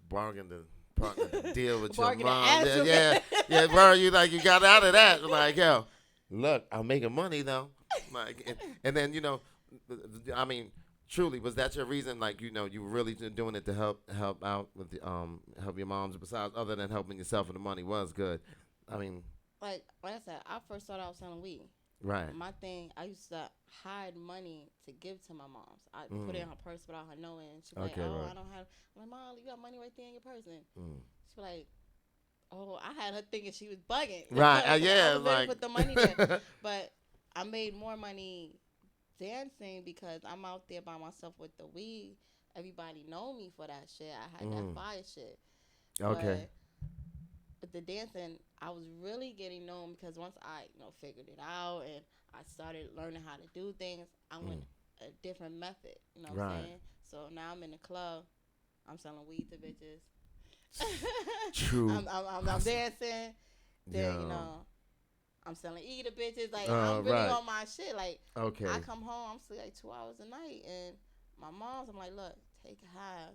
bargained the partner deal with your Bargained the mom. ass Yeah, of yeah, yeah, bro. You got out of that. Like, yo, look, I'm making money though. Like, and then I mean, truly, was that your reason? Like, you were really doing it to help out with the help your moms. Besides, other than helping yourself, and the money was good. I mean, like I said, I first started out selling weed. right. My thing, I used to hide money to give to my moms. I put it in her purse without her knowing. She'd be Okay, like, oh, right. I don't have. I'm like, Mom, you got money right there in your purse. And she'd be like, oh, I had her thinking she was bugging. Right, I yeah, was ready to like- put the money there. But I made more money dancing because I'm out there by myself with the weed. Everybody know me for that shit. I had that fire shit. Okay. But with the dancing, I was really getting known because once I, figured it out and I started learning how to do things, I went a different method. You know what I'm Right. saying? So now I'm in the club. I'm selling weed to bitches. True. I'm dancing. Then, Yo. I'm selling E to bitches. Like, Oh, I'm really right. on my shit. Like, Okay. I come home, I'm sleep like 2 hours a night. And my mom's, I'm like, look, take half.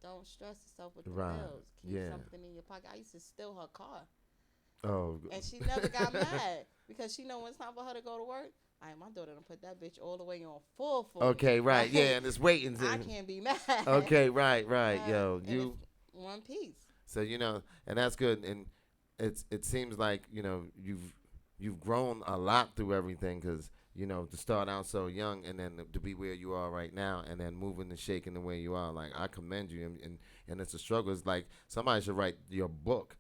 Don't stress yourself with the Right. bills. Keep Yeah. something in your pocket. I used to steal her car. Oh. And she never got mad because she know when it's time for her to go to work. My daughter done put that bitch all the way on full for me. Okay. Right. Like, Yeah. And it's waiting. I can't be mad. Okay. Right. Right. Uh, Yo. and You. it's one piece. So and that's good. And it seems like you've grown a lot through everything because to start out so young and then to be where you are right now and then moving and shaking the way you are. Like I commend you. And it's a struggle. It's like somebody should write your book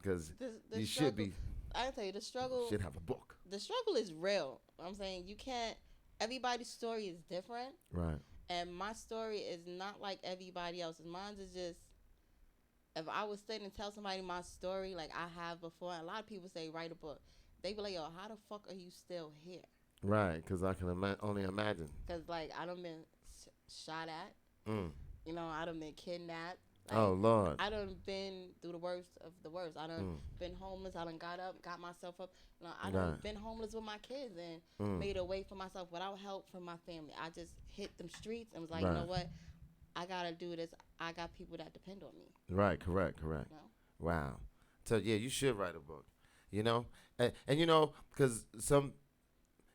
because The you struggle, should be I tell you, the struggle. should have a book. The struggle is real. I'm saying you can't. Everybody's story is different, Right. and my story is not like everybody else's. Mine is just. If I was sitting and tell somebody my story like I have before, a lot of people say write a book. They be like, yo, how the fuck are you still here? Right. Because I can only imagine. Because like I done been shot at. Mm. I done been kidnapped. Like, Oh Lord. I done been through the worst of the worst. I done been homeless. I done got up, got myself up. I done Right. been homeless with my kids and made a way for myself without help from my family. I just hit them streets and was like, you know Right. what? I gotta do this. I got people that depend on me. Right. Correct. Correct. You know? Wow. So yeah, you should write a book. And because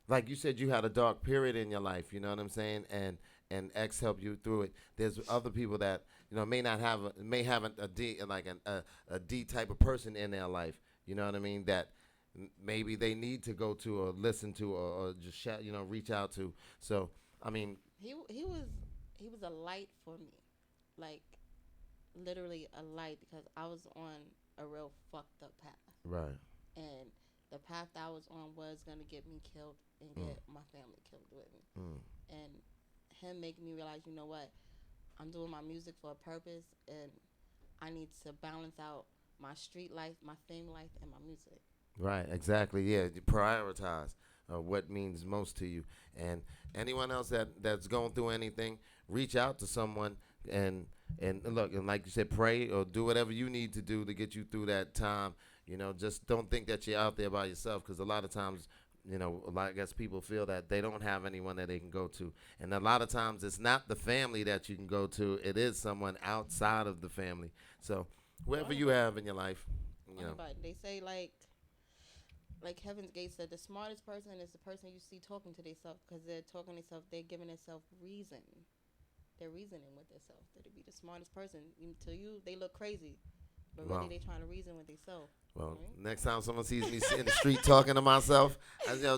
like you said, you had a dark period in your life. You know what I'm saying? And X helped you through it. There's other people that may have a D like a D type of person in their life. You know what I mean? That maybe they need to go to or listen to or just reach out to. So I mean, He was a light for me, like literally a light because I was on a real fucked up path. right. And the path that I was on was going to get me killed and get my family killed with me. And him making me realize, you know what, I'm doing my music for a purpose and I need to balance out my street life, my family life, and my music. Right, exactly. Yeah, you prioritize what means most to you. And anyone else that's going through anything, reach out to someone. and look, and like you said, pray or do whatever you need to do to get you through that time. Just don't think that you're out there by yourself, because a lot of times, I guess people feel that they don't have anyone that they can go to, and a lot of times it's not the family that you can go to; it is someone outside of the family. So whoever you have in your life, But they say like Heaven's Gate said, the smartest person is the person you see talking to themselves, because they're talking to themselves, they're giving themselves reason. They're reasoning with themselves. They'd be the smartest person. To you, they look crazy, but Wow. really they trying to reason with themselves. Well, Right? next time someone sees me in the street talking to myself,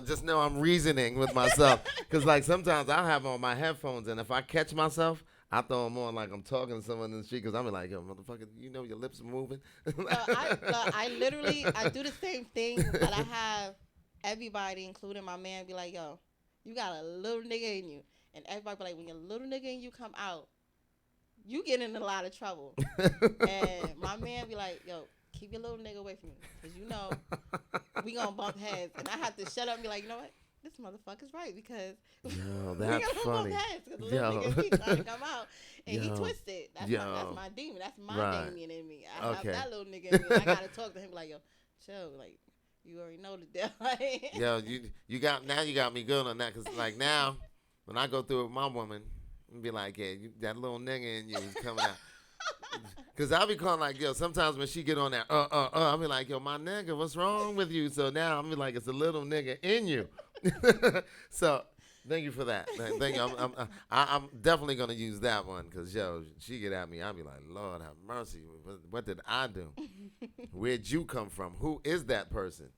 just know I'm reasoning with myself. Because, like, sometimes I'll have on my headphones, and if I catch myself, I throw them on like I'm talking to someone in the street, because I'm like, yo, motherfucker, your lips are moving. I literally, I do the same thing, but I have everybody, including my man, be like, yo, you got a little nigga in you. And everybody be like, when your little nigga in you come out, you get in a lot of trouble. And my man be like, yo, keep your little nigga away from me, because we gonna bump heads. And I have to shut up and be like, you know what? This motherfucker's right, because Yo, we that's gonna funny. bump heads, because the little Yo. nigga in me trying to come out, and he Yo. twisted. That's Yo. my demon. That's my Right. Damien in me. I Okay. have that little nigga in me. I gotta talk to him like, yo, chill, like, you already know the deal. Yo, you got me good on that, because like now, when I go through it with my woman, and be like, yeah, that little nigga in you is coming out. Because I'll be calling like, yo, sometimes when she get on that, I'll be like, yo, my nigga, what's wrong with you? So now I'm be like, it's a little nigga in you. So thank you for that. Thank you. I'm definitely going to use that one, because, yo, she get at me, I'll be like, Lord have mercy. What did I do? Where'd you come from? Who is that person?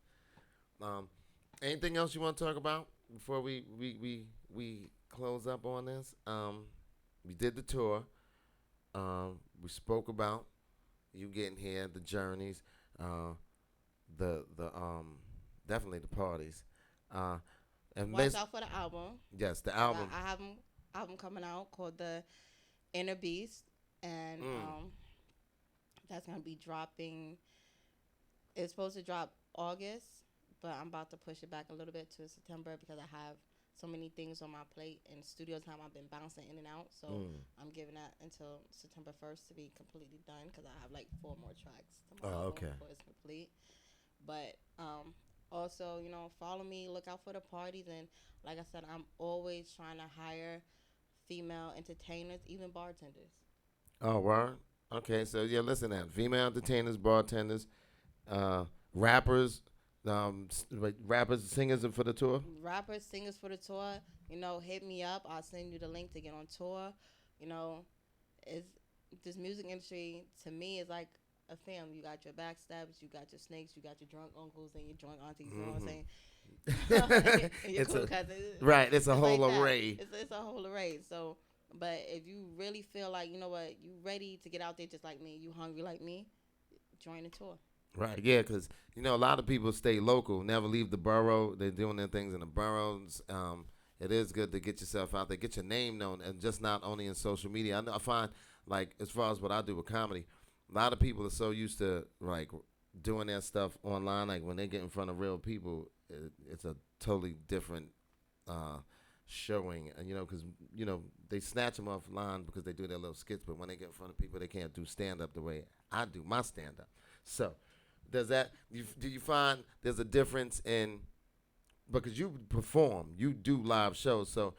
Anything else you want to talk about before we close up on this? We did the tour. We spoke about you getting here, the journeys, the definitely the parties, and Watch out for the album. yes, the album. I have an album coming out called The Inner Beast, and that's gonna be dropping. It's supposed to drop August, but I'm about to push it back a little bit to September, because I have so many things on my plate, and studio time I've been bouncing in and out, so I'm giving that until September 1st to be completely done, because I have like 4 more tracks to my album before it's complete. But also, follow me, look out for the parties, and like I said, I'm always trying to hire female entertainers, even bartenders. Oh, word. Okay, so yeah, listen to that. Female entertainers, bartenders, rappers, rappers, singers for the tour. Rappers, singers for the tour, hit me up. I'll send you the link to get on tour. It's this music industry to me is like a family. You got your backstabbers, you got your snakes, you got your drunk uncles and your drunk aunties. You know what I'm saying? And your It's cool a- cousins. Right, it's a It's whole like that. array. It's a whole array. So, but if you really feel like, you know what, you ready to get out there just like me, you hungry like me, join the tour. Right, yeah, because, a lot of people stay local, never leave the borough. They're doing their things in the boroughs. It is good to get yourself out there, get your name known, and just not only in social media. I find, like, as far as what I do with comedy, a lot of people are so used to, like, doing their stuff online. Like, when they get in front of real people, it's a totally different showing. And, because, they snatch them offline because they do their little skits, but when they get in front of people, they can't do stand-up the way I do my stand-up. So, do you find there's a difference in, because you perform, you do live shows, so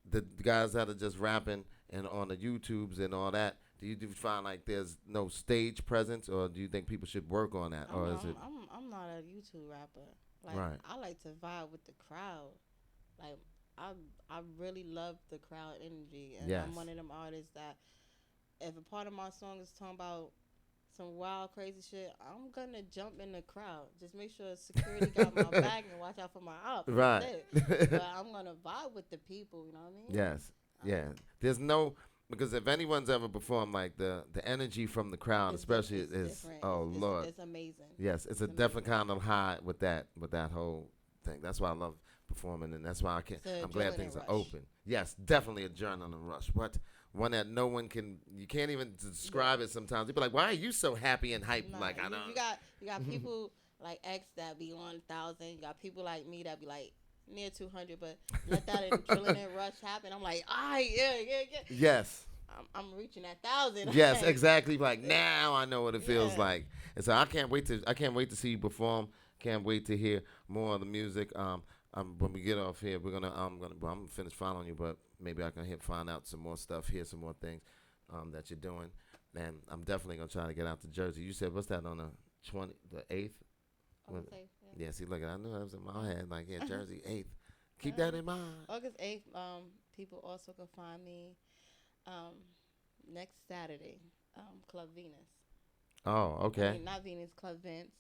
the guys that are just rapping and on the YouTubes and all that, do you find like there's no stage presence, or do you think people should work on that, or is it? I'm not a YouTube rapper. Like, Right. I like to vibe with the crowd. Like, I really love the crowd energy, and Yes. I'm one of them artists that if a part of my song is talking about some wild, crazy shit, I'm gonna jump in the crowd. Just make sure security got my back and watch out for my ops. Right. That's it. But I'm gonna vibe with the people. You know what I mean? Yes, yeah. There's no, because if anyone's ever performed, like the energy from the crowd, It's especially it's is different. oh It's- Lord. it's amazing. Yes, it's a amazing. different kind of high with that whole thing. That's why I love performing, and that's why It's a I'm glad adrenaline things are rush. open. Yes, definitely a adrenaline rush. What one that no one can, you can't even describe it. Sometimes people like, why are you so happy and hyped? Nah, Like I you, know. you got people like X that be on 1,000. You got people like me that be like near 200. But let that adrenaline rush happen. I'm like, yeah. Yes. I'm reaching that 1,000. Yes, exactly. Like now I know what it feels Yeah. like, and so I can't wait to see you perform. Can't wait to hear more of the music. When we get off here, I'm gonna finish following you, but maybe I can find out some more stuff, hear some more things that you're doing, and I'm definitely gonna try to get out to Jersey. You said what's that on the 8th? August 8th, yeah. Yeah, see, look, I knew that was in my head. Like, yeah, Jersey 8th. Keep that in mind. August 8th. People also can find me next Saturday, Club Venus. Oh, I okay. mean, not Venus, Club Vince,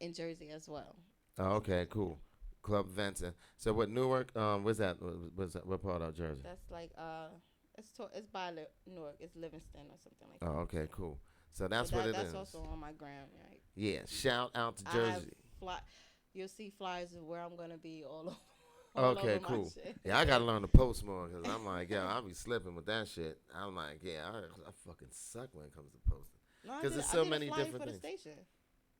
in Jersey as well. Oh, okay, cool. Club Venton. So what Newark? Where's that? What's that? What part of Jersey? That's like it's by Newark. It's Livingston or something like that. Oh, okay, cool. So that's But what it is. that's also on my gram, right? Yeah, shout out to I have Jersey. You'll see flyers of where I'm gonna be all over. All Okay, over my cool. shit. Yeah, I gotta learn to post more because I'm like, yeah, I'll be slipping with that shit. I'm like, yeah, I fucking suck when it comes to posting. No, I 'Cause did- there's I so did a many flyer different for things. the station.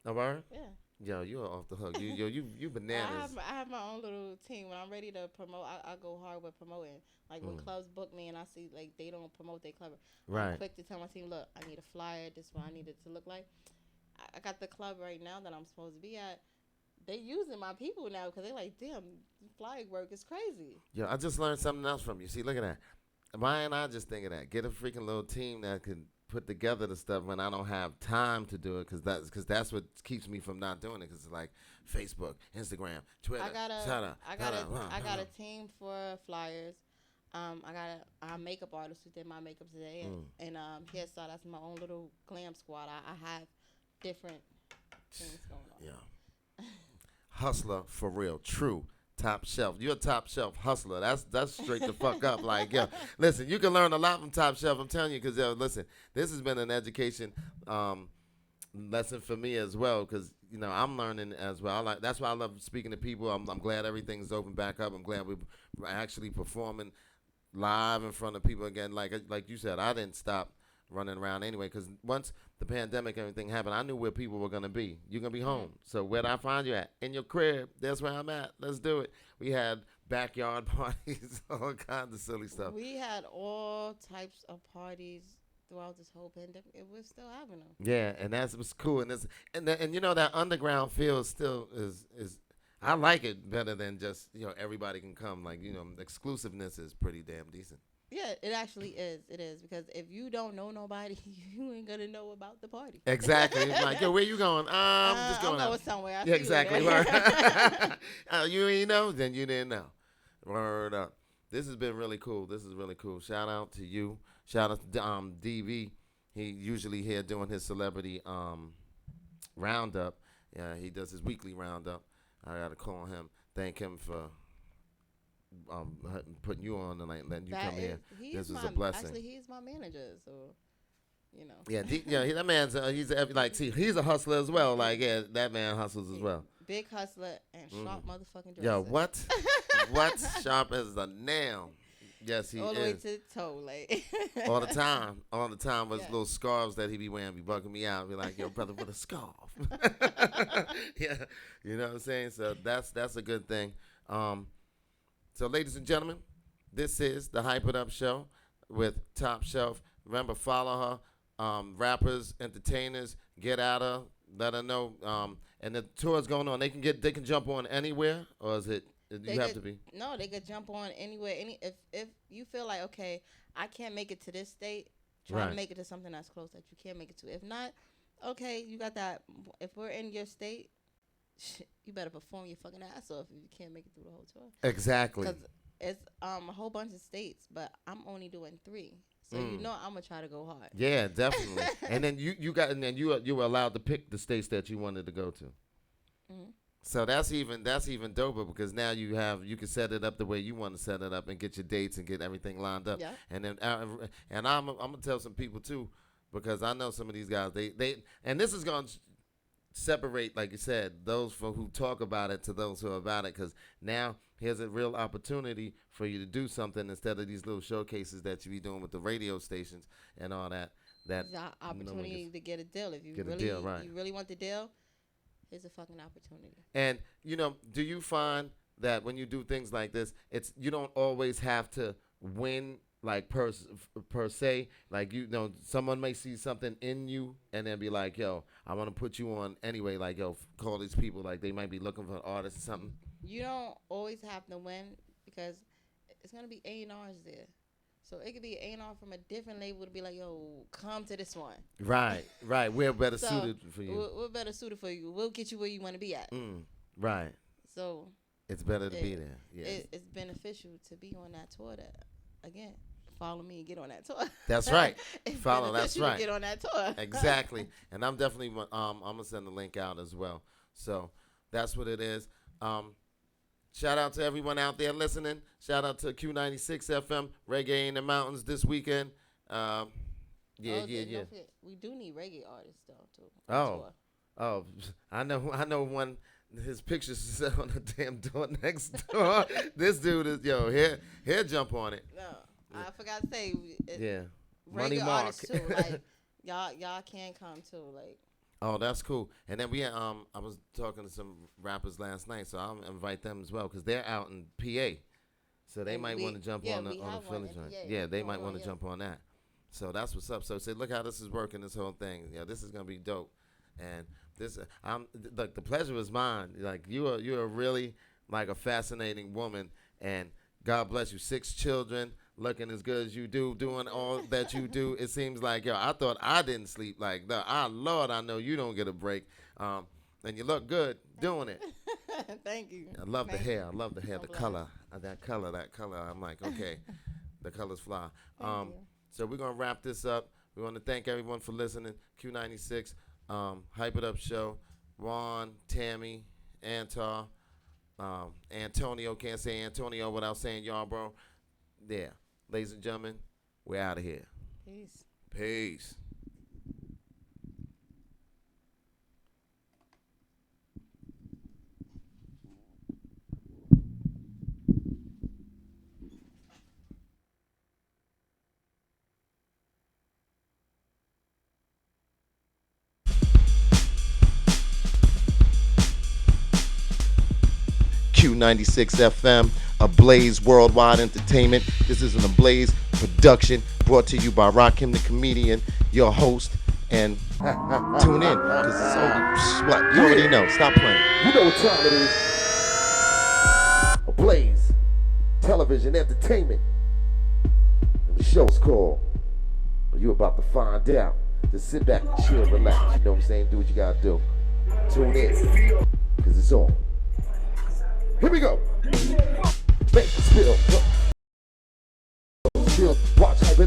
Oh, word? Yeah. Yo, you're off the hook. You I bananas. have my own little team. When I'm ready to promote, I go hard with promoting. Like when clubs book me and I see like they don't promote their club, Right. I'm quick to tell my team, look, I need a flyer. This is what I need it to look like. I got the club right now that I'm supposed to be at. They using my people now because they like, damn, flyer work is crazy. Yo, I just learned something else from you. See, look at that. Why ain't I just think of that? Get a freaking little team that can put together the stuff when I don't have time to do it, because that's what keeps me from not doing it. Because it's like Facebook, Instagram, Twitter. I got shut a up. team for flyers. I got a makeup artist who did my makeup today, and hairstyle. That's my own little glam squad. I have different things going on. Yeah. Hustler for real, true. Top shelf. You're a top shelf hustler. That's straight the fuck up. Like, yo, listen, you can learn a lot from Top Shelf. I'm telling you, because listen, this has been an education lesson for me as well. Because I'm learning as well. That's why I love speaking to people. I'm glad everything's open back up. I'm glad we're actually performing live in front of people again. Like you said, I didn't stop running around anyway, because once the pandemic and everything happened, I knew where people were going to be. You're going to be home. So where'd I find you at? In your crib. That's where I'm at. Let's do it. We had backyard parties, all kinds of silly stuff. We had all types of parties throughout this whole pandemic. It was still happening. Yeah, and that's what's cool. And that underground feel still is I like it better than just everybody can come. Like exclusiveness is pretty damn decent. Yeah, it actually is. It is, because if you don't know nobody, you ain't gonna know about the party. Exactly. It's like, yo, where you going? I'm just going I'm out. going somewhere. I Yeah, see you exactly. there. Word. You ain't know, then you didn't know. Word up. This has been really cool. This is really cool. Shout out to you. Shout out to DV. He usually here doing his celebrity roundup. Yeah, he does his weekly roundup. I gotta call him. Thank him for putting you on tonight and letting you come here. This is a blessing. Actually, he's my manager, so Yeah, that man's he's a hustler as well. Like, yeah, that man hustles as well. Big hustler and sharp motherfucking dresser. Yo, what? What? Sharp as a nail. Yes, he all the way is. to the toe, like All the time with his Yeah. little scarves that he be wearing, be bugging me out. Be like, yo, brother, with a scarf. Yeah, you know what I'm saying. So that's a good thing. So, ladies and gentlemen, this is the Hype It Up Show with Top Shelf. Remember, follow her. Rappers, entertainers, get at her, let her know. And the tour's going on. They can jump on anywhere, or is it you have to be? No, they could jump on anywhere. If you feel like, okay, I can't make it to this state, try Right. to make it to something that's close that you can make it to. If not, okay, you got that. If we're in your state, you better perform your fucking ass off if you can't make it through the whole tour. Exactly. Because it's a whole bunch of states, but I'm only doing 3. So I'm gonna try to go hard. Yeah, definitely. And then you were allowed to pick the states that you wanted to go to. Mhm. So that's even doper, because now you can set it up the way you want to set it up and get your dates and get everything lined up. Yeah. And then and I'm gonna tell some people too, because I know some of these guys they and this is gonna separate, like you said, those who talk about it to those who are about it, because now here's a real opportunity for you to do something instead of these little showcases that you be doing with the radio stations and all that. That It's an opportunity to get a deal. If you Get a really, deal, right. you really want the deal, here's a fucking opportunity. And do you find that when you do things like this, you don't always have to win like per se, like you know, someone may see something in you and then be like, "Yo, I want to put you on anyway." Like, yo, call these people. Like, they might be looking for an artist or something. You don't always have to win because it's gonna be A&Rs there. So it could be A&R from a different label to be like, "Yo, come to this one." Right, right. We're better So suited for you. we're better suited for you. We'll get you where you want to be at. Right. So It's better to be there. Yeah. it's beneficial to be on that tour. That again, follow me and get on that tour. That's right. It's Follow. That's beneficial to right. Get on that tour. Exactly. And I'm definitely I'm gonna send the link out as well. So that's what it is. Shout out to everyone out there listening. Shout out to Q96 FM, Reggae in the Mountains this weekend. Yeah. Don't forget, we do need reggae artists though too. Oh. Oh, I know one. His pictures is on the damn door next door. This dude is he'll jump on it. No, I forgot to say. Yeah. Money Reggae Mark. artists too. Like y'all can come too. Like. Oh, that's cool. And then we I was talking to some rappers last night, so I'll invite them as well because they're out in PA, so they might want to jump on the Philly joint. Yeah, they might want to jump on that. So that's what's up. So say, look how this is working. This whole thing. Yeah, this is gonna be dope. And this, look, the pleasure is mine. Like you're really like a fascinating woman, and God bless you. 6 children, looking as good as you do, doing all that you do. It seems like, yo, I thought I didn't sleep. Like, Lord, I know you don't get a break. And you look good doing it. Thank you. I love the hair. I love the hair. The color. That color. I'm like, okay, the colors fly. So we're gonna wrap this up. We want to thank everyone for listening. Q96, Hype It Up Show. Ron, Tammy, Antar, Antonio. Can't say Antonio without saying y'all, bro. Yeah, ladies and gentlemen, we're out of here. Peace. Peace. Q96 FM, Ablaze Worldwide Entertainment. This is an Ablaze production brought to you by Rakim the Comedian, your host. And tune in, because it's over. What? You already know. Stop playing. You know what time it is. Ablaze Television Entertainment. And the show's called, you about to find out. Just sit back and chill, relax. You know what I'm saying? Do what you gotta do. Tune in, because it's on. Here we go. Make it spill. Chill. Watch.